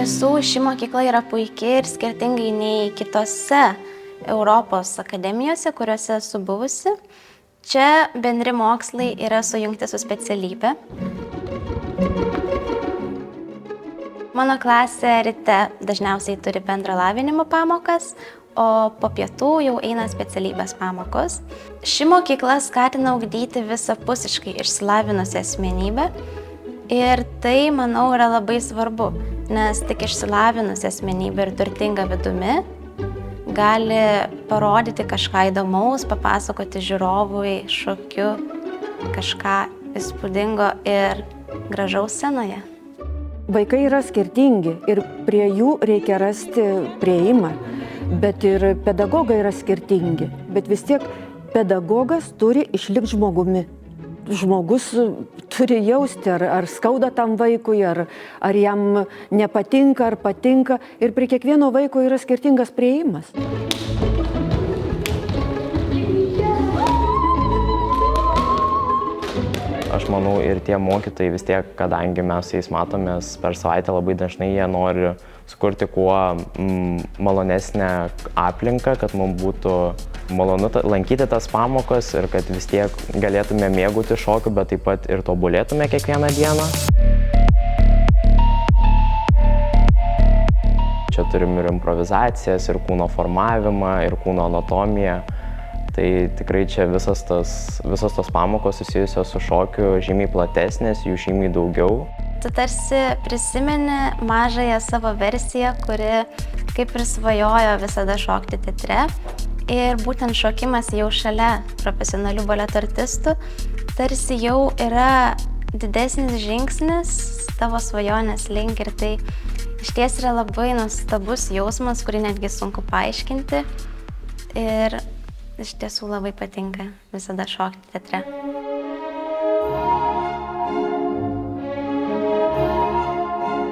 tiesų ši mokykla yra puikiai ir skirtingai nei kitose Europos akademijose, kuriuose esu buvusi. Čia bendri mokslai yra sujungti su specialybė. Mano klasė ryte dažniausiai turi bendro lavinimo pamokas, o po pietų jau eina specialybės pamokos. Ši mokykla skatina ugdyti visapusiškai išsilavinusią asmenybę ir tai, manau, yra labai svarbu, nes tik išsilavinusi asmenybė ir turtinga vidumi gali parodyti kažką įdomaus, papasakoti žiūrovui šokiu kažką įspūdingo ir gražaus scenoje. Vaikai yra skirtingi ir prie jų reikia rasti prieimą, bet ir pedagogai yra skirtingi. Bet vis tiek pedagogas turi išlikti žmogumi. Žmogus turi jausti, ar skauda tam vaikui, ar jam nepatinka, ar patinka. Ir prie kiekvieno vaiko yra skirtingas prieimas. Aš manau, ir tie mokytojai vis tiek, kadangi mes jais matomės per savaitę labai dažnai, jie nori sukurti kuo malonesnę aplinką, kad mums būtų malonu lankyti tas pamokas ir kad vis tiek galėtume mėgauti šokiu, bet taip pat ir tobulėtume kiekvieną dieną. Čia turim ir improvizacijas, ir kūno formavimą, ir kūno anatomiją. Tai tikrai čia visos tos pamokos susijusios su šokiu žymiai platesnės, jų žymiai daugiau. Tu tarsi prisimeni mažąją savo versiją, kuri kaip ir svajojo visada šokti teatre. Ir būtent šokimas jau šalia profesionalių baleto artistų tarsi jau yra didesnis žingsnis tavo svajonės link. Ir tai išties yra labai nuostabus jausmas, kurį netgi sunku paaiškinti. Ir iš tiesų labai patinka visada šokti teatre.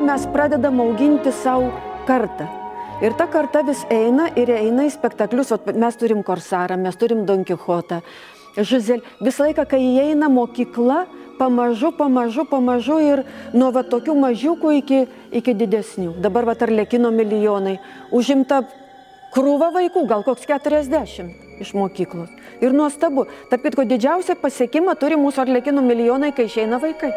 Mes pradedam auginti savo kartą. Ir ta karta vis eina ir eina į spektaklius. Mes turim Korsarą, mes turim Don Kichotą, Žizelį. Visą laiką, kai įeina mokykla, pamažu ir nuo tokių mažiukų iki didesnių. Dabar Arlekino milijonai. Užimta krūva vaikų, gal koks 40 iš mokyklos. Ir nuostabu. Tarp kitko, didžiausią pasiekimą turi mūsų Arlekino milijonai, kai išeina vaikai.